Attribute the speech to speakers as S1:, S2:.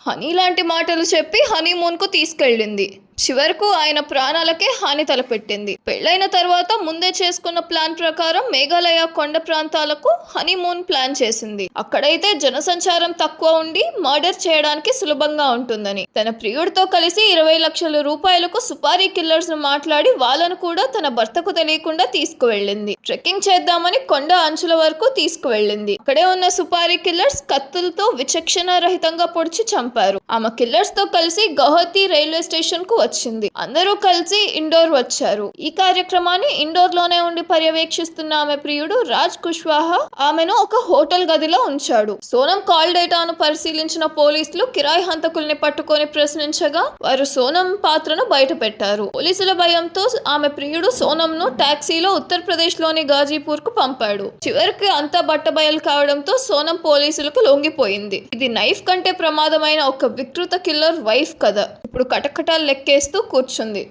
S1: Honey లాంటి మాటలు చెప్పి హనీమూన్ కు తీసుకెళ్ళింది. చివరకు ఆయన ప్రాణాలకే హాని తలపెట్టింది. పెళ్లైన తర్వాత ముందే చేసుకున్న ప్లాన్ ప్రకారం మేఘాలయ కొండ ప్రాంతాలకు హనీమూన్ ప్లాన్ చేసింది. అక్కడైతే జనసంచారం తక్కువ ఉండి మర్డర్ చేయడానికి సులభంగా ఉంటుందని తన ప్రియుడితో కలిసి 20 లక్షల రూపాయలకు సుపారీ కిల్లర్స్ ను మాట్లాడి వాళ్ళను కూడా తన భర్తకు తెలియకుండా తీసుకువెళ్ళింది. ట్రెక్కింగ్ చేద్దామని కొండ అంచుల వరకు తీసుకువెళ్ళింది. అక్కడే ఉన్న సుపారీ కిల్లర్స్ కత్తులతో విచక్షణ రహితంగా పొడిచి చంపారు. ఆమె కిల్లర్స్ తో కలిసి గౌహతి రైల్వే స్టేషన్ కు వచ్చింది. అందరూ కలిసి ఇండోర్ వచ్చారు. ఈ కార్యక్రమాన్ని ఇండోర్ లోనే ఉండి పర్యవేక్షిస్తున్న ఆమె ప్రియుడు రాజ్ కుష్వాహా ఆమెను ఒక హోటల్ గదిలో ఉంచాడు. సోనం కాల్ డేటాను పరిశీలించిన పోలీసులు కిరాయి హంతకుల్ని పట్టుకొని ప్రశ్నించగా వారు సోనం పాత్రను బయట పెట్టారు. పోలీసుల భయంతో ఆమె ప్రియుడు సోనం ను టాక్సీలో ఉత్తరప్రదేశ్ లోని గాజీపూర్ కు పంపాడు. చివరికి అంతా బట్టబయలు కావడంతో సోనం పోలీసులకు లొంగిపోయింది. ఇది నైఫ్ కంటే ప్రమాదమైన ఒక వికృత కిల్లర్ వైఫ్ కథ ఇప్పుడు కటకటాలు లెక్కేస్తూ కూర్చుంది.